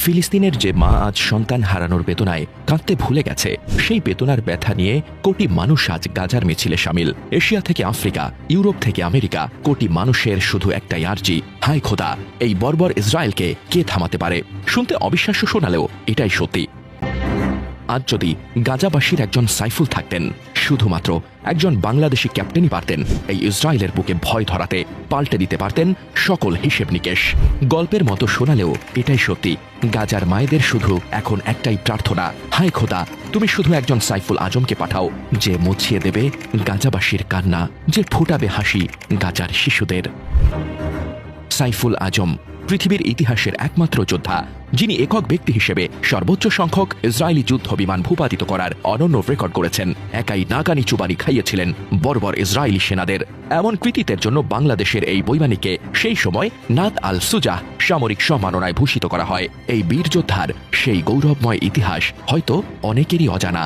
ফিলিস্তিনের যে মা আজ সন্তান হারানোর বেদনায় কাঁদতে ভুলে গেছে, সেই বেদনার ব্যথা নিয়ে কোটি মানুষ আজ গাজার মিছিলে সামিল। এশিয়া থেকে আফ্রিকা, ইউরোপ থেকে আমেরিকা, কোটি মানুষের শুধু একটাই আর্জি, হায় খোদা, এই বর্বর ইসরায়েলকে কে থামাতে পারে? শুনতে অবিশ্বাস্য শোনালেও এটাই সত্যি। আজ যদি গাজাবাসীর একজন সাইফুল থাকতেন, শুধুমাত্র একজন বাংলাদেশি ক্যাপ্টেনই পারতেন এই ইসরায়েলের বুকে ভয় ধরাতে, পাল্টে দিতে পারতেন সকল হিসেব নিকেশ। গল্পের মতো শোনালেও এটাই সত্যি। গাজার মায়েদের শুধু এখন একটাই প্রার্থনা, হায় খোদা, তুমি শুধু একজন সাইফুল আজমকে পাঠাও, যে মুছিয়ে দেবে গাজাবাসীর কান্না, যে ফোটাবে হাসি গাজার শিশুদের। সাইফুল আজম পৃথিবীর ইতিহাসের একমাত্র যোদ্ধা, যিনি একক ব্যক্তি হিসেবে সর্বোচ্চ সংখ্যক ইসরায়েলি যুদ্ধ বিমান ভূপাতিত করার অনন্য রেকর্ড করেছেন। একাই নাগানি চুবানি খাইয়েছিলেন বর্বর ইসরায়েলি সেনাদের। এমন কৃতিত্বের জন্য বাংলাদেশের এই বৈমানিককে সেই সময় নাত আল সুজাহ সামরিক সম্মাননায় ভূষিত করা হয়। এই বীর যোদ্ধার সেই গৌরবময় ইতিহাস হয়তো অনেকেরই অজানা।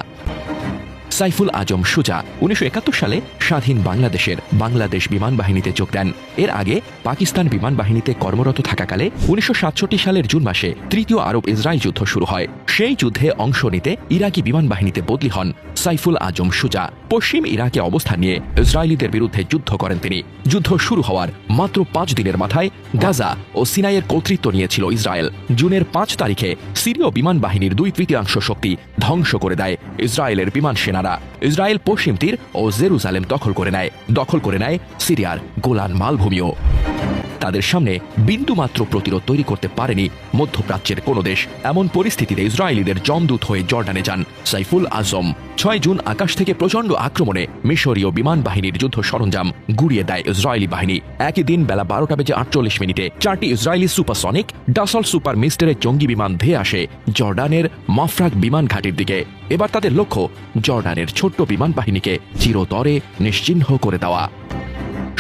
সাইফুল আজম সুজা 1971 সালে স্বাধীন বাংলাদেশের বাংলাদেশ বিমান বাহিনীতে যোগ দেন। এর আগে পাকিস্তান বিমান বাহিনীতে কর্মরত থাকাকালে 1967 সালের জুন মাসে তৃতীয় আরব ইসরায়েল যুদ্ধ শুরু হয়। সেই যুদ্ধে অংশ নিতে ইরাকি বিমান বাহিনীতে বদলি হন সাইফুল আজম সুজা। পশ্চিম ইরাকে অবস্থান নিয়ে ইসরায়েলিদের বিরুদ্ধে যুদ্ধ করেন তিনি। যুদ্ধ শুরু হওয়ার মাত্র 5 দিনের মাথায় গাজা ও সিনাইয়ের কর্তৃত্ব নিয়েছিল ইসরায়েল। জুনের 5 তারিখে সিরীয় বিমান বাহিনীর 2/3 শক্তি ধ্বংস করে দেয় ইসরায়েলের বিমান সেনারা। ইসরায়েল পশ্চিম তীর ও জেরুজালেম দখল করে নেয় সিরিয়ার গোলান মালভূমিও। তাদের সামনে বিন্দুমাত্র প্রতিরোধ তৈরি করতে পারেনি মধ্যপ্রাচ্যের কোনো দেশ। এমন পরিস্থিতিতে ইসরায়েলিদের জমদূত হয়ে জর্ডানে যান সাইফুল আজম। 6 জুন আকাশ থেকে প্রচণ্ড আক্রমণে মিশরীয় বিমান বাহিনীর যুদ্ধ সরঞ্জাম গুড়িয়ে দেয় ইসরায়েলি বাহিনী। একই দিন বেলা 12:48 4টি ইসরায়েলি সুপারসনিক ডাসল্ট সুপার মিস্টারের জঙ্গি বিমান ধেয়ে আসে জর্ডানের মাফরাক বিমান ঘাঁটির দিকে। এবার তাদের লক্ষ্য জর্ডানের ছোট্ট বিমান বাহিনীকে চিরতরে নিশ্চিহ্ন করে দেওয়া।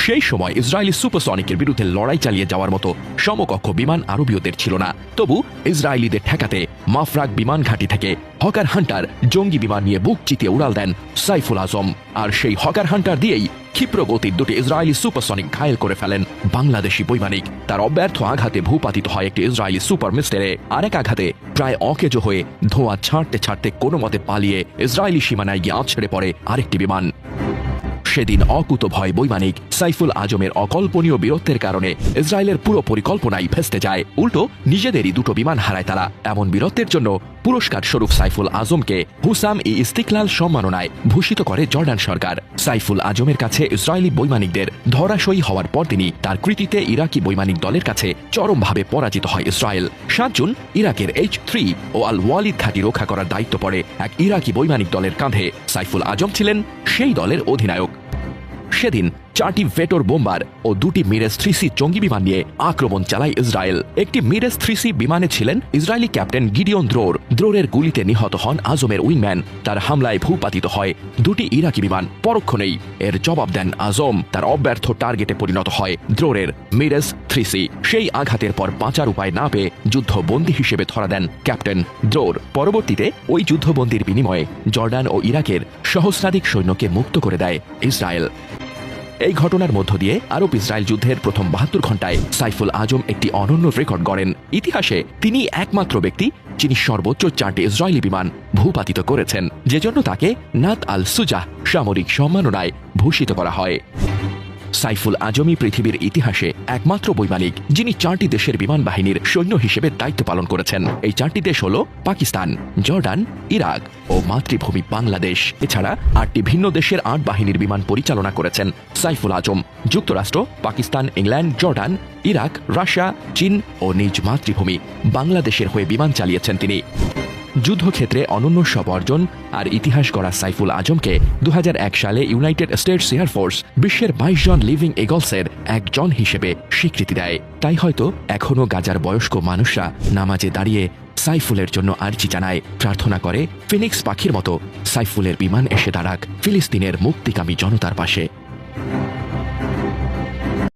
সেই সময় ইসরায়েলি সুপারসনিকের বিরুদ্ধে লড়াই চালিয়ে যাওয়ার মতো সমকক্ষ বিমান আরবীয়দের ছিল না। তবু ইসরায়েলিদের ঠেকাতে মাফরাক বিমান ঘাঁটি থেকে হকার হান্টার জঙ্গি বিমান নিয়ে বুক চিতিয়ে উড়াল দেন সাইফুল আজম। আর সেই হকার হান্টার দিয়েই ক্ষিপ্র গতির 2টি ইসরায়েলি সুপারসনিক ঘায়েল করে ফেলেন বাংলাদেশি বৈমানিক। তার অব্যর্থ আঘাতে ভূপাতিত হয় একটি ইসরায়েলি সুপার মিস্টারে। আরেক আঘাতে প্রায় অকেজো হয়ে ধোঁয়া ছাড়তে কোনো মতে পালিয়ে ইসরায়েলি সীমানায় গিয়ে আছড়ে পড়ে আরেকটি বিমান। সেদিন অকুতভয় বৈমানিক সাইফুল আজমের অকল্পনীয় বীরত্বের কারণে ইসরায়েলের পুরো পরিকল্পনাই ভেস্তে যায়। উল্টো নিজেদেরই 2টো বিমান হারায় তারা। এমন বীরত্বের জন্য পুরস্কার স্বরূপ সাইফুল আজমকে হুসাম-ই-ইস্তিকলাল সম্মাননায় ভূষিত করে জর্ডান সরকার। সাইফুল আজমের কাছে ইসরায়েলি বৈমানিকদের ধরাশয়ী হওয়ার পরদিনই তার কৃতিতে ইরাকি বৈমানিক দলের কাছে চরমভাবে পরাজিত হয় ইসরায়েল। 7 জুন ইরাকের H3 ও আল ওয়ালিদ ঘাঁটি রক্ষা করার দায়িত্ব পড়ে এক ইরাকি বৈমানিক দলের কাঁধে। সাইফুল আজম ছিলেন সেই দলের অধিনায়ক। সেদিন 4টি ভেটর বোম্বার ও 2টি মিরেজ 3C জঙ্গি বিমান নিয়ে আক্রমণ চালায় ইসরায়েল। একটি মিরেজ 3C বিমানে ছিলেন ইসরায়েলি ক্যাপ্টেন গিডিয়ন দ্রোরের গুলিতে নিহত হন আজমের উইংম্যান। তার হামলায় ভূপাতিত হয় 2টি ইরাকি বিমান। পরক্ষণেই এর জবাব দেন আজম। তার অব্যর্থ টার্গেটে পরিণত হয় দ্রোরের মিরেজ 3C। সেই আঘাতের পর বাঁচার উপায় না পেয়ে যুদ্ধবন্দী হিসেবে ধরা দেন ক্যাপ্টেন দ্রোর। পরবর্তীতে ওই যুদ্ধবন্দির বিনিময়ে জর্ডান ও ইরাকের সহস্রাধিক সৈন্যকে মুক্ত করে দেয় ইসরায়েল। এই ঘটনার মধ্য দিয়ে আরব ইসরায়েল যুদ্ধের প্রথম 72 ঘণ্টায় সাইফুল আজম একটি অনন্য রেকর্ড গড়েন। ইতিহাসে তিনি একমাত্র ব্যক্তি যিনি সর্বোচ্চ 4টি ইসরায়েলি বিমান ভূপাতিত করেছেন, যে জন্য তাকে নাত আল সুজাহ সামরিক সম্মাননায় ভূষিত করা হয়। সাইফুল আজমই পৃথিবীর ইতিহাসে একমাত্র বৈমানিক যিনি 4টি দেশের বিমান বাহিনীর সৈন্য হিসেবে দায়িত্ব পালন করেছেন। এই 4টি দেশ হল পাকিস্তান, জর্ডান, ইরাক ও মাতৃভূমি বাংলাদেশ। এছাড়া 8টি ভিন্ন দেশের 8 বাহিনীর বিমান পরিচালনা করেছেন সাইফুল আজম। যুক্তরাষ্ট্র, Pakistan, England, Jordan, Iraq, Russia, চীন ও নিজ মাতৃভূমি বাংলাদেশের হয়ে বিমান চালিয়েছেন তিনি। যুদ্ধক্ষেত্রে অনন্য সব অর্জন আর ইতিহাস গড়া সাইফুল আজমকে 2001 সালে ইউনাইটেড স্টেটস এয়ারফোর্স বিশ্বের 22 জন লিভিং ইগলসের একজন হিসেবে স্বীকৃতি দেয়। তাই হয়তো এখনও গাজার বয়স্ক মানুষরা নামাজে দাঁড়িয়ে সাইফুলের জন্য আর্জি জানায়, প্রার্থনা করে ফিনিক্স পাখির মতো সাইফুলের বিমান এসে দাঁড়াক ফিলিস্তিনের মুক্তিকামী জনতার পাশে।